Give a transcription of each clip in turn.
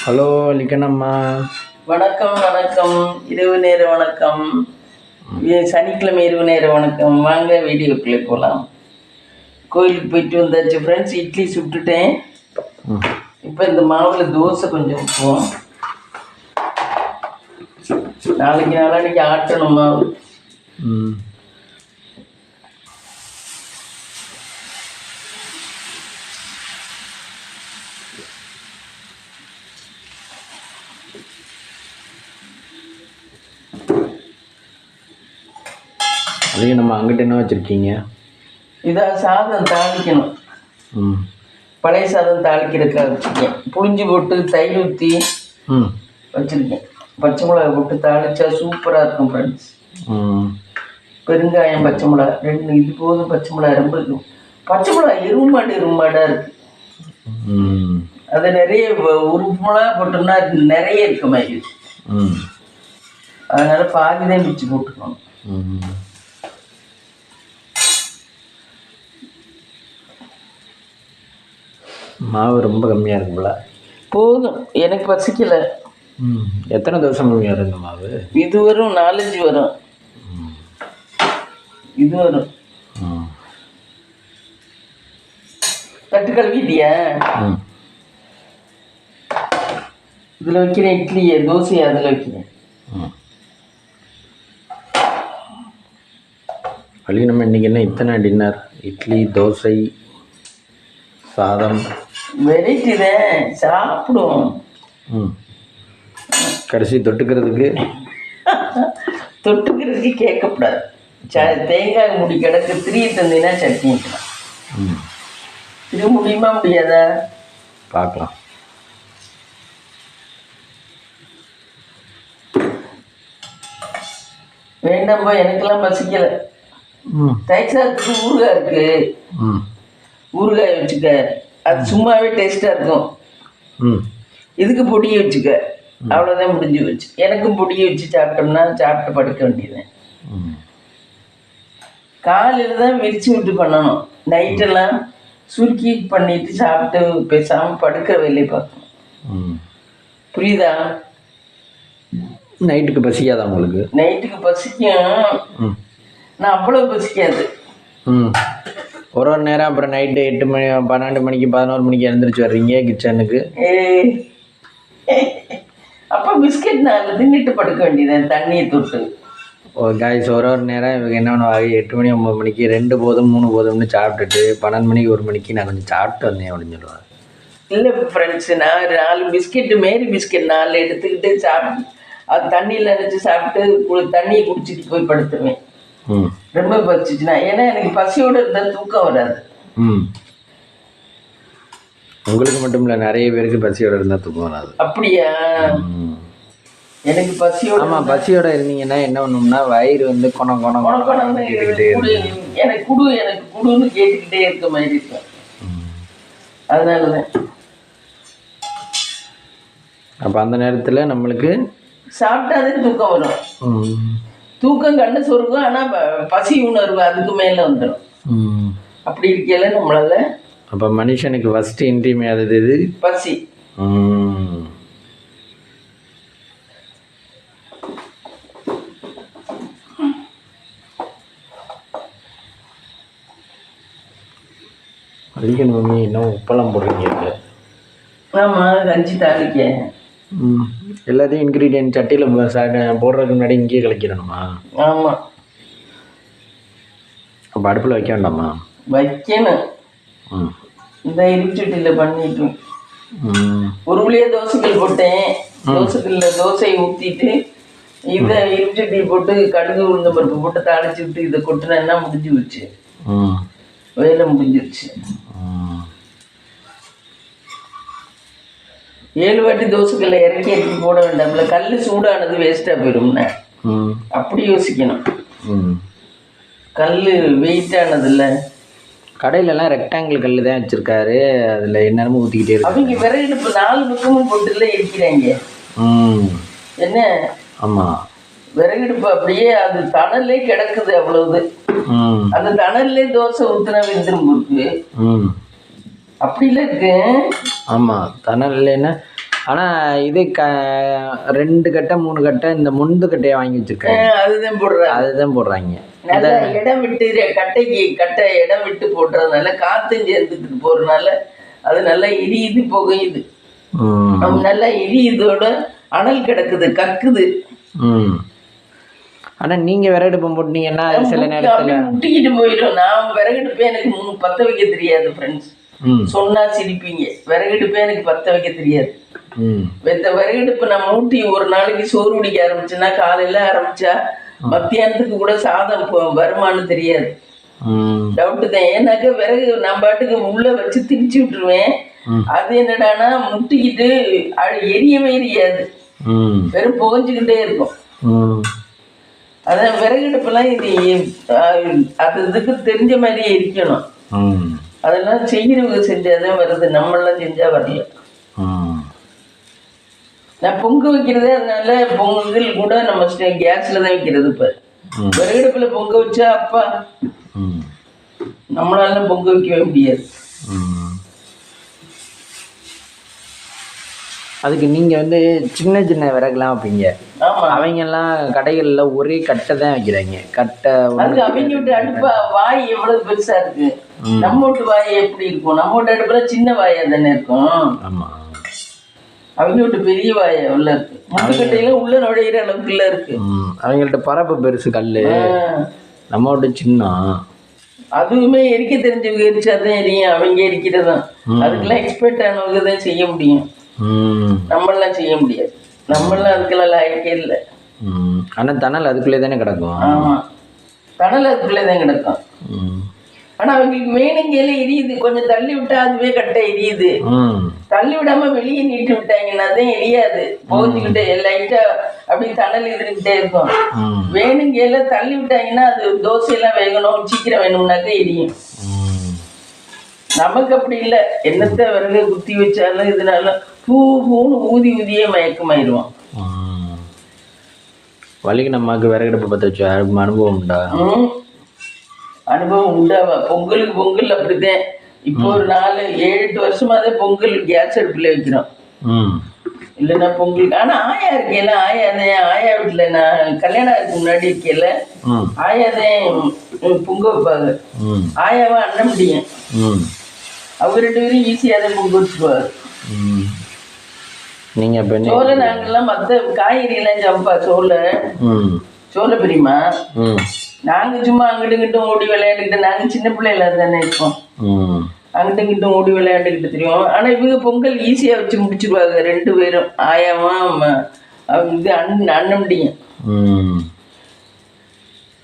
Hello லிக்கனம்மா. வணக்கம் வணக்கம். இரவு நேர வணக்கம். சனிக்கிழமை இரவு நேர வணக்கம். வாங்க வீடியோக்குள்ளே போகலாம். கோயிலுக்கு போயிட்டு வந்தாச்சு ஃப்ரெண்ட்ஸ். இட்லி சுட்டுட்டேன். இப்போ இந்த மாவில் தோசை கொஞ்சம் வைப்போம். நாளைக்கு ஆட்டணும் மாவு. அதுக்கு நம்ம அங்கிட்ட என்ன வச்சுருக்கீங்க? இதாக சாதம் தாளிக்கணும். பழைய சாதம் தாளிக்கிறதுக்காக வச்சுருக்கேன். புளிஞ்சு போட்டு தயிர் ஊற்றி வச்சுருக்கேன். பச்சை மிளகா போட்டு தாளித்தா சூப்பராக இருக்கும் ஃப்ரெண்ட்ஸ். பெருங்காயம், பச்சை மிளகா ரெண்டு இது போதும். பச்சை மிளகா ரொம்ப இருக்கும். பச்சை மிளகா எருமாடாக இருக்குது. அது நிறைய ஒரு மிளகா போட்டோம்னா நிறைய இருக்க மாதிரி இருக்கு. அதனால் பாதி தான் பிச்சு போட்டுக்கணும். மாவு ரொம்ப கம்மியாக இருக்குங்களா? போதும், எனக்கு பசிக்கலை. எத்தனை தோசை கம்மியாக இருக்கு மாவு? இது வரும் 4-5 வரும். இது வரும். தட்டு கழுவிட்டியா? இதில் வைக்கிறேன் இட்லியை, தோசையை அதில் வைக்கிறேன். வழி நம்ம இன்றைக்கி என்ன இத்தனை டின்னர்? இட்லி, தோசை, சாதம், வெரைட்டி தான் சாப்பிடுவோம். கடைசி தொட்டுக்கிறதுக்கு கேட்கக்கூடாது. தேங்காய் முடி கிடக்கு, திரிய தந்தீங்கன்னா சட்னி வைக்கலாம். திரு முடியுமா முடியாதா பார்க்கலாம். வேண்டாம்பா, எனக்கெல்லாம் பசிக்கலை. தயிர் சாதத்துக்கு ஊறுகாய் இருக்கு, ஊறுகாய் வச்சுக்க. அது சும்மாவே டேஸ்ட்டாக இருக்கும். இதுக்கு பொடியை வச்சுக்க. அவ்வளோதான், முடிஞ்சு வச்சு. எனக்கும் பொடியை வச்சு சாப்பிட்டோம்னா சாப்பிட்டு படுக்க வேண்டியது. காலையில் தான் விரிச்சு விட்டு பண்ணணும். நைட்டெல்லாம் சுருக்கி பண்ணிட்டு சாப்பிட்டு பேசாமல் படுக்கிற வேலையை பார்க்கணும். புரியுதா? நைட்டுக்கு பசிக்காதா உங்களுக்கு? நைட்டுக்கு பசிக்கும். நான் அவ்வளோ பசிக்காது. ஒரு நேரம் அப்புறம் நைட்டு 8 மணி 12 மணிக்கு 11 மணிக்கு எழுந்திரிச்சு வர்றீங்க கிச்சனுக்கு. அப்போ பிஸ்கெட் நான் தின்னுட்டு படுக்க வேண்டியது, தண்ணியை தொட்டு. காய்ஸ், ஒரு நேரம் இவங்க என்ன பண்ணுவாங்க, 8 மணி 9 மணிக்கு 2 போதும் 3 போதும்னு சாப்பிட்டுட்டு 12 மணிக்கு 1 மணிக்கு நான் கொஞ்சம் சாப்பிட்டு வந்தேன் அப்படின்னு சொல்லுவாங்க. இல்லை ஃப்ரெண்ட்ஸு, நான் 4 பிஸ்கெட்டு, மேரி பிஸ்கெட் 4 எடுத்துக்கிட்டு சாப்பிட்டு அது தண்ணியில் நினச்சி சாப்பிட்டு தண்ணியை குடிச்சிட்டு போய் படுத்துவேன். ரொம்ப பசிச்சுன்னா. ஏன்னா எனக்கு பசியோடு இருந்தால் தூக்கம் வராது. உங்களுக்கு மட்டும் இல்லை, நிறைய பேருக்கு பசியோடு இருந்தால் தூக்கம் வராது. அப்படியா? எனக்கு பசியோடு. ஆமாம், பசியோடு இருந்தீங்கன்னா என்ன பண்ணணும்னா வயிறு வந்து கொணம் கேட்டுக்கிட்டே இருக்கும். எனக்கு குடுன்னு கேட்டுக்கிட்டே இருக்க மாதிரி இருக்கும். அதனால தான். அப்போ அந்த நேரத்தில் நம்மளுக்கு சாப்பிட்டாதே தூக்கம் வரும். தூக்கம் கண்ணு சொருக்கும், ஆனால் பசி உணர்வு அதுக்கு மேலே வந்துடும். அப்படி இருக்கல நம்மளால. அப்போ மனுஷனுக்கு ஃபஸ்ட்டு இன்றியமையாதது இது பசி. அடிக்கணும் மம்மி, இன்னும் உப்பெல்லாம் போடுறீங்க? ஆமாம், கஞ்சி தாளிக்க. எல்லாத்தையும் இன்க்ரீடியன்ட் சட்டியில் போடுறதுக்கு முன்னாடி இங்கேயே கலக்கிடணுமா? ஆமாம். அப்போ அடுப்பில் வைக்க வேண்டாமா? வைக்கணும். இந்த இருச்சட்டியில் பண்ணிட்டோம். ஒரு வழியாக தோசைக்கல் போட்டேன். தோசைக்கல்லில் தோசையை ஊற்றிட்டு இதை இருச்சட்டியை போட்டு கடுகு உளுந்த பருப்பு போட்டு தாளிச்சு விட்டு இதை கொட்டினா முடிஞ்சு வச்சு. வேலை முடிஞ்சிருச்சு. 7 வாட்டி தோசைக்கல்ல இறக்கி போட வேண்டாம்ல. கல் சூடானது வேஸ்ட்டாக போயிடும்னா அப்படி யோசிக்கணும். கல் வெயிட்டானது இல்லை. கடையிலலாம் ரெக்டாங்கிள் கல் தான் வச்சுருக்காரு, அதில் என்னென்னமோ ஊற்றிக்கிட்டே இருக்கு. அவங்க விறகு 4 பக்கமும் போட்டுல இருக்கிறாங்க. என்ன? ஆமாம், விறகடுப்பு அப்படியே அது தணல்லே கிடக்குது. அவ்வளவு அந்த தணல்லே தோசை ஊற்றினா வெந்துரும் இருக்கு. அப்படில இருக்கு. ஆமாம், தணல் இல்லைன்னா ஆனால் இது 2 கட்டை 3 கட்டை இந்த முண்டு கட்டையை வாங்கி வச்சுருக்காங்க. அதுதான் போடுறாங்க. நல்லா இடம் விட்டு கட்டை இடம் விட்டு போடுறதுனால காற்றும் சேர்ந்துட்டு போகிறதுனால அது நல்லா எரியுது, புகையுது. நல்லா எரியுதோட அனல் கிடக்குது, கக்குது. ஆனால் நீங்கள் விறகடுப்பு போட்டீங்கன்னா சில நேரத்தில் முட்டிக்கிட்டு போயிடும். நான் விறகடுப்பே எனக்கு பற்ற வைக்க தெரியாது ஃப்ரெண்ட்ஸ். சொன்னா சிரிப்பீங்க. விறகடுப்பே எனக்கு பற்ற வைக்க தெரியாது. விறகடுப்பு நான் மூட்டி ஒரு நாளைக்கு சோறு குடிக்க ஆரம்பிச்சேன்னா காலையில ஆரம்பிச்சா மத்தியானத்துக்கு கூட சாதம் வருமானு தெரியாது. டவுட்டு தான். ஏன்னாக்க விறகு நான் பாட்டுக்கு உள்ள வச்சு திரிச்சு விட்டுருவேன். அது என்னடானா முட்டிக்கிட்டு எரியவே எரியாது, வெறும் புகஞ்சுக்கிட்டே இருக்கும். அதான் விறகடுப்பெல்லாம் இது அது இதுக்கு தெரிஞ்ச மாதிரியே இருக்கணும். அதெல்லாம் செய்கிறவங்க செஞ்சாதான் வருது, நம்மளாம் செஞ்சா வரல. நான் பொங்க வைக்கிறதே அதனால பொங்கல் கூட நம்ம கேஸ்ல தான் வைக்கிறது. இப்ப விறகடுப்புல பொங்க வச்சா அப்பா நம்மளால பொங்க வைக்கவே முடியாது. அதுக்கு நீங்க சின்ன சின்ன விறகுலாம் வைப்பீங்க. அவங்க எல்லாம் கடைகள்ல ஒரே கட்டை தான் வைக்கிறாங்க. கட்டை அவங்க விட்டு அடுப்பா வாய் எவ்வளவு பெருசா இருக்கு. நம்ம வீட்டு வாய் எப்படி இருக்கும்? நம்ம வீட்டு அடுப்புல சின்ன வாயா தானே இருக்கும். ஆமா, அவங்க விட்டு பெரிய வாயா உள்ள இருக்கு. முட்டுக்கட்டையில உள்ள நுழையிற அளவுக்குள்ள இருக்கு. அவங்கள்ட்ட பரப்பு பெருசு கல்லு, நம்ம விட்டு சின்ன. அதுவுமே எரிக்க தெரிஞ்சவங்க எரிச்சாதான் எரியும். அவங்க எரிக்கிறதான். அதுக்கெல்லாம் எக்ஸ்பர்ட் ஆனவங்க தான் செய்ய முடியும். நம்மளாம் செய்ய முடியாது. நம்மளாம் அதுக்கெல்லாம் லாயக்கே இல்லை. ஆனா தணல் அதுக்குள்ளே தானே கிடக்கும். ஆமா, தணல் அதுக்குள்ளே தான் கிடக்கும். ஆனா அவங்களுக்கு வேணுங்கையில எரியுது. கொஞ்சம் தள்ளி விட்டா அதுவே கட்டை எரியுது. தள்ளி விடாம வெளியே நீட்டு விட்டாங்கன்னா தான் எரியாது. போச்சுக்கிட்டே லைட்டா அப்படி தணல் இருந்துகிட்டே இருக்கும். வேணுங்கையில தள்ளி விட்டாங்கன்னா அது தோசையெல்லாம் வேகணும், சீக்கிரம் வேணும்னாக்க எரியும். நமக்கு அப்படி இல்லை. என்னத்த விறகு குத்தி வச்சாலும் இதனால பூன்னு ஊதியே மயக்கமாயிடுவோம். வலிக்கு நம்மக்கு விறகடுப்பு பற்ற வச்சு அனுபவம் உண்டா? அனுபவம் உண்டாவா? பொங்கல் அப்படிதான். இப்போ ஒரு 4-7-8 வருஷமா தான் பொங்கல் கேஸ் அடுப்புல வைக்கிறோம். இல்லைன்னா பொங்கல். ஆனா ஆயா இருக்கேல, ஆயா வீட்டுல நான் கல்யாணம் ஆகிறதுக்கு முன்னாடி இருக்கேல, ஆயாதான் பொங்க வைப்பாங்க. ஆயாவா அண்ணன் முடியும். அவங்க 2 பேரும் ஈஸியா தான் பொங்க வச்சுக்குவாங்க. நீங்க சோள நாங்கெல்லாம் மற்ற காய்கறி எல்லாம் சம்பா சோள பிரியுமா? நாங்க சும்மா அங்கிட்டு இங்கிட்டும் ஓடி விளையாண்டுக்கிட்டு, நாங்க சின்ன பிள்ளைல தானே இருக்கோம். அங்கிட்ட இங்கிட்டும் ஓடி விளையாண்டுக்கிட்டு தெரியும். ஆனா இவங்க பொங்கல் ஈஸியா வச்சு முடிச்சிருவாங்க 2 பேரும். ஆயாவும் இது அண்ணன் முடியும்.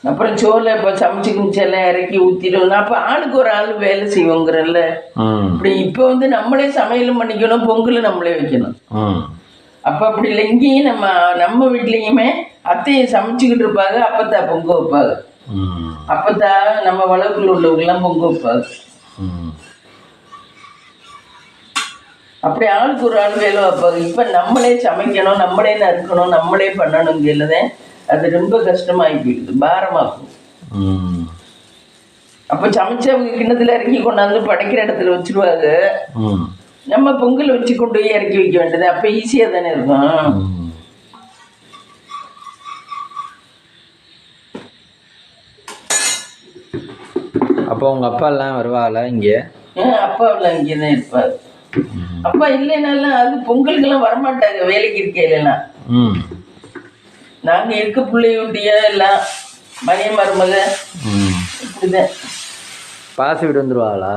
அப்புறம் சோளை இப்போ சமைச்சு குமிச்செல்லாம் இறக்கி ஊற்றிடும். அப்போ ஆளுக்கு ஒரு ஆள் வேலை செய்வோங்கிறல்ல. இப்படி இப்போ நம்மளே சமையலும் பண்ணிக்கணும், பொங்கலும் நம்மளே வைக்கணும். அப்போ அப்படி இல்லை. இங்கேயும் நம்ம வீட்லேயுமே அத்தையை சமைச்சிக்கிட்டு இருப்பாங்க, அப்பத்தா பொங்க வைப்பாங்க. அப்பத்தா நம்ம வளவுக்குள்ள உள்ளவங்கெல்லாம் பொங்க வைப்பாங்க. அப்படி ஆளுக்கு ஒரு ஆள் வேலை வைப்பாங்க. இப்போ நம்மளே சமைக்கணும், நம்மளே நறுக்கணும், நம்மளே பண்ணணுங்கிறதான் அது ரொம்ப கஷ்டமாகி போயிடுது, பாரமாகும். அப்போ சமைச்சு அவங்க கிண்ணத்துல இறக்கி கொண்டாந்து படைக்கிற இடத்துல வச்சிருவாங்க. நம்ம பொங்கல் வச்சு கொண்டு போய் இறக்கி வைக்க வேண்டியது. அப்போ ஈஸியாக தானே இருக்கும். அப்போ உங்க அப்பா எல்லாம் வருவாங்களா இங்கே? அப்பா எல்லாம் இங்கே தான் இருப்பாரு. அப்பா இல்லைனாலும் அது பொங்கலுக்கெல்லாம் வரமாட்டாங்க, வேலைக்கு இருக்கையிலாம். நாங்க இருக்க பிள்ளையுடைய எல்லாம் மனைய மருமக இப்படிதான். பாசி விட்டு வந்துருவாங்களா?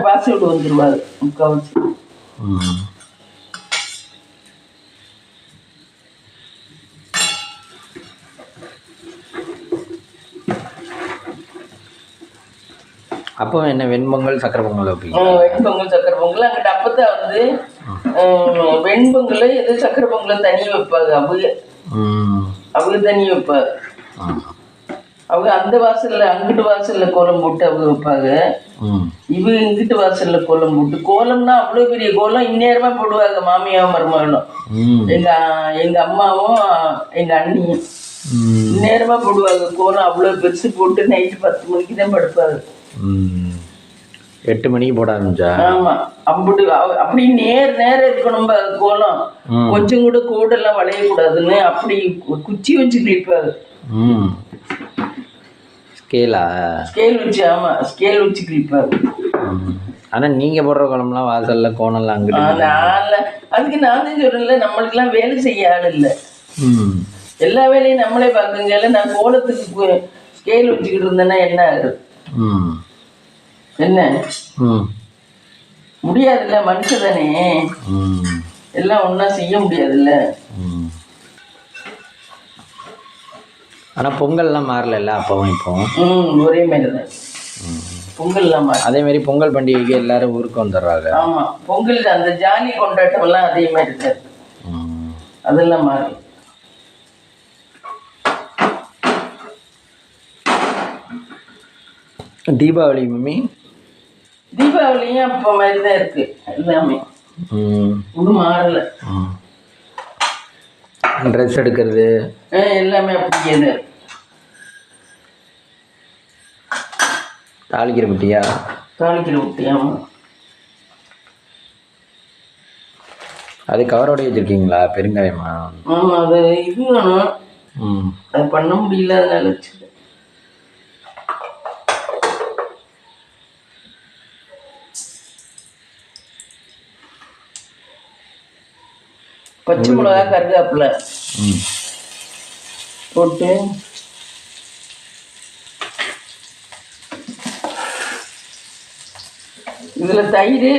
பாசி விட்டு வந்துருவாரு முக்காவச்சு. அப்போ என்ன வெண்பொங்கல் சக்கரை பொங்கல் வைப்பீங்க? வெண்பொங்கல் சக்கரை பொங்கல். அங்கிட்ட அப்பதான் வெண்பொங்கல் எது சக்கரை பொங்கல் தனியாக வைப்பாங்க. அவங்க தனி வைப்பாங்க. அவங்க அந்த வாசல்ல அங்கிட்டு வாசல்ல கோலம் போட்டு அவங்க வைப்பாங்க. இவங்க இங்கிட்டு வாசல்ல கோலம் போட்டு. கோலம்னா அவ்வளோ பெரிய கோலம் இந்நேரமா போடுவாங்க மாமியாவும் மருமகளும். எங்க அம்மாவும் எங்க அண்ணியும் இந்நேரமா போடுவாங்க கோலம். அவ்வளோ பெருசு போட்டு நைட்டு 10 மணிக்கு தான் படுப்பாங்க. 8 மணிக்கு போட ஆரம்பிச்சா? ஆமா, அப்படி நேர இருக்கணும் கோலம். கொஞ்சம் கூட கோடெல்லாம் வளையக்கூடாதுன்னு அப்படி குச்சி வச்சு கிளிப்பாரு. ஸ்கேல் வச்சு. ஆமா, ஸ்கேல் வச்சு கிளிப்பாரு. ஆனா நீங்க போடுற குழம்புலாம் வாசல்ல கோணம்லாம் அங்கிட்டு அதுக்கு நான் தான் சொல்றேன்ல, நம்மளுக்கெல்லாம் வேலை செய்ய ஆள் இல்லை. எல்லா வேலையும் நம்மளே பார்க்குங்க. நான் கோலத்துக்கு ஸ்கேல் வச்சுக்கிட்டு இருந்தேன்னா என்ன ஆகுது? என்ன முடியாதுல்ல, மனுஷன் தானே, எல்லாம் ஒன்னா செய்ய முடியாதுல்ல. ஆனா பொங்கல்லாம் மாறல அப்பவும் இப்போ ஒரே மாதிரி தான். பொங்கல்லாம் மாறல. அதே மாதிரி பொங்கல் பண்டிகைக்கு எல்லாரும் ஊருக்கு வந்துடுறாங்க. ஆமா, பொங்கல் அந்த ஜாலி கொண்டாட்டம் எல்லாம் அதே மாதிரி தான். அதெல்லாம் மாறல. தீபாவளி மம்மி, தீபாவளியும் அப்போ மாதிரி தான் இருக்கு எல்லாமே. ஒன்றும் மாறல. ட்ரெஸ் எடுக்கிறது எல்லாமே அப்படியே தான் இருக்கு. தாளிக்கிற குட்டியா? தாளிக்கிற குட்டியாமா. அது கவரோட வச்சிருக்கீங்களா? பெருங்காயமா? ஆமா, அது இது வேணும். அது பண்ண முடியல, அதனால வச்சு. பச்சை மிளகா, கருவேப்பிலை போட்டு இதில் தயிர்,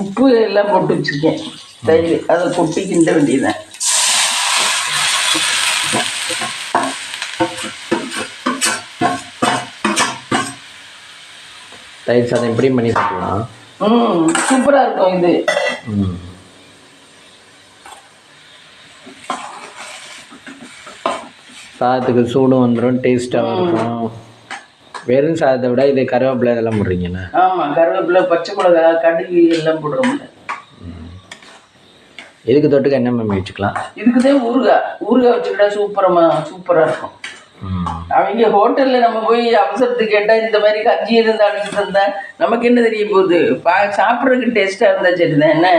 உப்பு எல்லாம் போட்டு வச்சுருக்கேன். தயிர் அதை கொட்டி கிண்ட வேண்டியதுதான். தயிர் சாதம் எப்படியும் பண்ணி சாப்பிடலாம். சூப்பராக இருக்கும் இது. சாதத்துக்கு சூடும் வந்துடும், டேஸ்ட்டாகவும் இருக்கும். வெறும் சாதத்தை விட இது கருவேப்பிலை இதெல்லாம் போடுறீங்கண்ணா? ஆமாம், கருவேப்பிலை, பச்சை மிளகா, கடுகு எல்லாம் போடுறோம்ல. இதுக்கு தொட்டுக்க என்ன மேம் வச்சுக்கலாம்? இதுக்கு தான் ஊறுகாய் வச்சுக்கிட்டா சூப்பராக இருக்கும். அவங்க ஹோட்டலில் நம்ம போய் அவசரத்துக்கு கேட்டால் இந்த மாதிரி கஞ்சி இருந்தால் அடிச்சுட்டு இருந்தா நமக்கு என்ன தெரிய போகுது? சாப்பிட்றதுக்கு டேஸ்ட்டாக இருந்தால் சரிதான். என்ன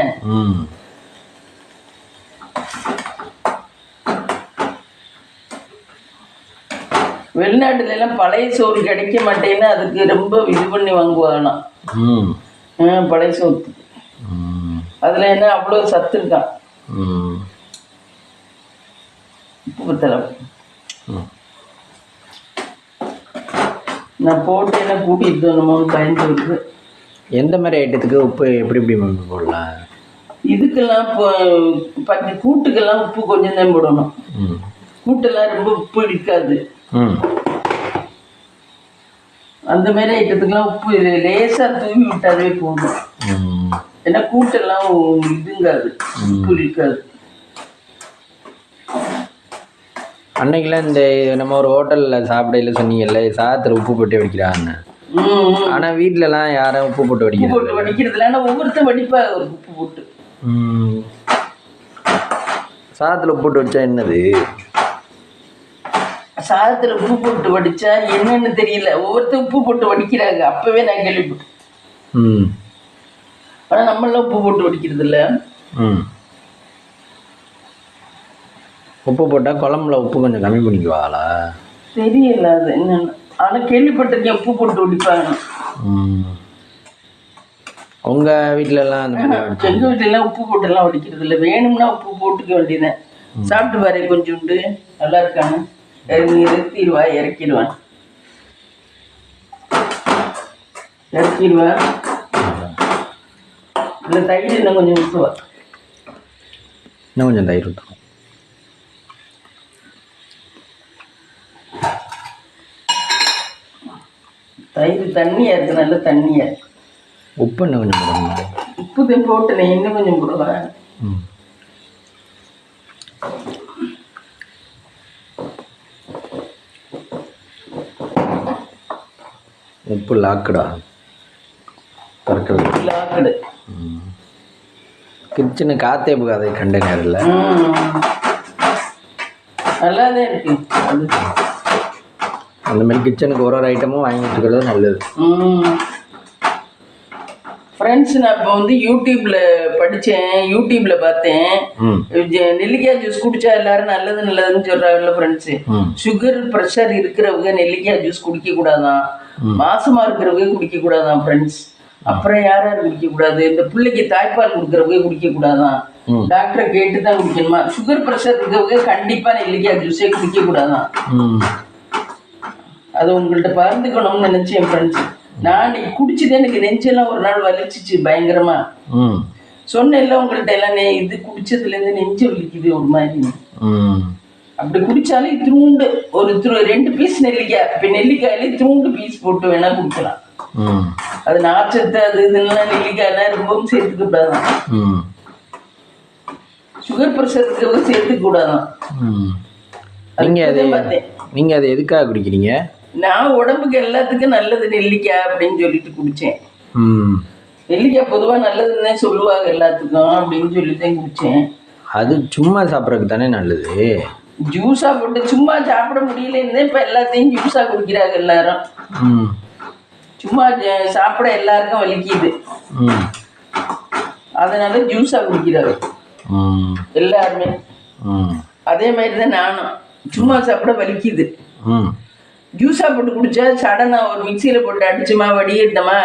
வெளிநாட்டுல எல்லாம் பழைய சோறு கிடைக்க மாட்டேன்னா அதுக்கு ரொம்ப இது பண்ணி வாங்குவாங்களாம். பழைய சோறு அதுல என்ன அவ்வளோ சத்து இருக்கான். உப்பு பத்தலை. நான் போட்டு என்ன கூட்டிட்டு வரணுமோன்னு பயந்து இருக்கு. எந்த மாதிரி ஐட்டத்துக்கு உப்பு எப்படி போடலாம்? இதுக்கெல்லாம் கூட்டுக்கெல்லாம் உப்பு கொஞ்சம் தான் போடணும். கூட்டெல்லாம் ரொம்ப உப்பு இருக்காது. அந்த மாதிரி ஐட்டத்துக்குலாம் உப்பு லேசா தூவி விட்டாலே போதும். ஏன்னா கூட்டெல்லாம் இதுங்காது, உப்பு இருக்காது. அன்னைக்கெல்லாம் இந்த நம்ம ஒரு ஹோட்டலில் சாப்பிடையில சொன்னீங்கல்ல, சாதத்தில் உப்பு போட்டு வடிக்கிறான்னு. ஆனால் வீட்டிலலாம் யாரும் உப்பு போட்டு வடிக்கிறது இல்லை. ஆனால் ஒவ்வொருத்தரும் வடிப்பா உப்பு போட்டு. சாதத்தில் உப்பு போட்டு வச்சா என்னது? சாதத்தில் உப்பு போட்டு வடிச்சா என்னன்னு தெரியல. ஒவ்வொருத்தரும் உப்பு போட்டு வடிக்கிறாங்க. அப்பவே நான் கேள்விப்பட்டேன். ஆனால் நம்மளாம் உப்பு போட்டு வடிக்கிறது இல்லை. உப்பு போட்டால் குழம்புல உப்பு கொஞ்சம் கம்மி பண்ணிக்குவாங்களா? தெரியல அது என்னன்னு. ஆனால் கேள்விப்பட்டிருக்கேன் உப்பு போட்டு வடிப்பாங்க. உங்கள் வீட்டிலலாம் அந்த மாதிரி? எங்கள் வீட்டிலலாம் உப்பு போட்டுலாம் வடிக்கிறது இல்லை. வேணும்னா உப்பு போட்டுக்க வேண்டியதுதான். சாப்பிட்டு பாரு கொஞ்சோண்டு நல்லா இருக்காங்க. நிறுத்திடுவேன், இறக்கிடுவேன். இல்லை தயிர் இன்னும் கொஞ்சம் ஊற்றுவா. இன்னும் கொஞ்சம் தயிர் ஊற்றுவோம். தயிர் தண்ணியாக இருக்குது, நல்ல தண்ணியாக இருக்கு. உப்பு இன்னும் கொஞ்சம் போடணும். உப்பு தான் போட்டுனேன், இன்னும் கொஞ்சம் போடுவேன். உப்பு லாக்குடா திறக்கிறது. லாக்குடு கிச்சனு காற்றே போகாது கண்டெய்னரில். நல்லாதான் இருக்கு. அந்த மாதிரி கிச்சனுக்கு ஒரு ஐட்டமும் வாங்கி வச்சுக்கிறது நல்லது. ஃப்ரெண்ட்ஸ் நான் இப்போ வந்து யூடியூப்ல படித்தேன், யூடியூப்ல பார்த்தேன். ம் நெல்லிக்காய் ஜூஸ் குடிச்சா எல்லாரும் நல்லது நல்லதுன்னு சொல்றாங்கல்ல ஃப்ரெண்ட்ஸு. ம் சுகர் ப்ரெஷர் இருக்கிறவங்க நெல்லிக்காய் ஜூஸ் குடிக்க கூடாதான், மாசமா இருக்கிறவங்க குடிக்க கூடாதான் ஃப்ரெண்ட்ஸ். அப்புறம் யார் யார் குடிக்க கூடாது, இந்த பிள்ளைக்கு தாய்ப்பால் கொடுக்குறவங்க குடிக்க கூடாதான், டாக்டரை கேட்டு தான் குடிக்கணுமா. சுகர் ப்ரெஷர் இருக்கிறவங்க கண்டிப்பா நெல்லிக்காய் ஜூஸே குடிக்க கூடாதான். ம் அதை உங்கள்கிட்ட பகிர்ந்துக்கணும்னு நினைச்சேன் ஃப்ரெண்ட்ஸ். நான் இன்னைக்கு குடிச்சுட்டு எனக்கு நெஞ்செல்லாம் ஒரு நாள் வலிச்சிச்சு பயங்கரமா. ம் சொன்னேன்ல உங்கள்கிட்ட எல்லாம், இது குடிச்சதுலேருந்து நெஞ்சு வலிக்குது ஒரு மாதிரி. ம் அப்படி குடிச்சாலும் இத்திரூண்டு ஒரு 2 பீஸ் நெல்லிக்காய், இப்போ நெல்லிக்காயில இத்திரூண்டு பீஸ் போட்டு வேணா குடிக்கலாம். ம் அது நார்ச்சத்து அது இதுலாம் நெல்லிக்காயெல்லாம் ரொம்பவும் சேர்த்துக்க கூடாதான். ம் சுகர் ப்ரெஷர் இருக்கிறவங்க சேர்த்துக்க கூடாதான். ம் நீங்கள் அதை எதுக்காக குடிக்கிறீங்க? நான் உடம்புக்கு எல்லாத்துக்கும் நல்லது நெல்லிக்காய் அப்படின்னு சொல்லிட்டு குடித்தேன். ம் நெல்லிக்காய் பொதுவாக நல்லதுன்னு சொல்லுவாங்க எல்லாத்துக்கும் அப்படின்னு சொல்லி தான் குடித்தேன். அது சும்மா சாப்பிட்றதுக்கு தானே நல்லது. ஜூஸாக போட்டு சும்மா சாப்பிட முடியலன்னு இப்போ எல்லாத்தையும் ஜூஸாக குடிக்கிறாங்க எல்லாரும். ம் சும்மா சாப்பிட எல்லாருக்கும் வலிக்குது, ம் அதனால ஜூஸாக குடிக்கிறாங்க ம் எல்லாருமே. ம் அதே மாதிரி தான் நானும், சும்மா சாப்பிட வலிக்குது, ம் ஜூஸாக போட்டு குடிச்சா சடனாக ஒரு மிக்சியில் போட்டு அடிச்சுமா வடிகட்டமா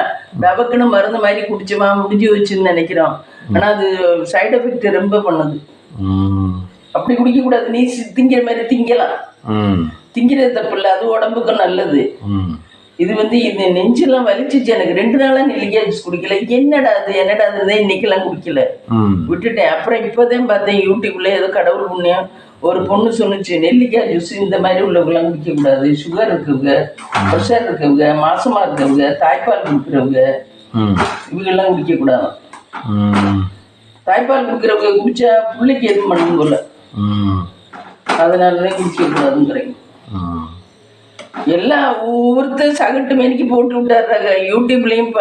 டபக்குன்னு மருந்து மாதிரி குடிச்சுமா முடிஞ்சு வச்சுன்னு நினைக்கிறோம். ஆனால் அது சைடு எஃபெக்ட் ரொம்ப பண்ணுது. ம் அப்படி குடிக்கக்கூடாது. நீ திங்கிற மாதிரி திங்கலாம், ம் திங்கிறது தப்பு இல்லை, அது உடம்புக்கும் நல்லது. ம் இது வந்து இது நெஞ்செல்லாம் வலிச்சிச்சு எனக்கு. 2 நாளாக நெல்லிக்காய் ஜூஸ் குடிக்கல. என்னடா அது இன்னைக்கெல்லாம் குடிக்கல, விட்டுட்டேன். அப்புறம் இப்போதான் பார்த்தேன் யூடியூப்ல ஏதோ கடவுள் புண்ணியம் ஒரு பொண்ணு சொன்னுச்சு, நெல்லிக்காய் ஜூஸ் இந்த மாதிரி உள்ளவங்களாம் குடிக்கக்கூடாது, சுகர் இருக்கவங்க, ப்ரெஷர் இருக்கவங்க, மாசமா இருக்கவங்க, தாய்ப்பால் கொடுக்குறவங்க இவங்கெல்லாம் குடிக்கக்கூடாது. தாய்ப்பால் கொடுக்குறவங்க குடிச்சா பிள்ளைக்கு எதுவும் பண்ணணும் போல, அதனாலதான் குடிக்கக்கூடாதுங்கிறேன். எல்லாம் ஒவ்வொருத்தர் சகட்டு மேனிக்கு போட்டு விட்டாடுறாங்க. யூடியூப்லேயும்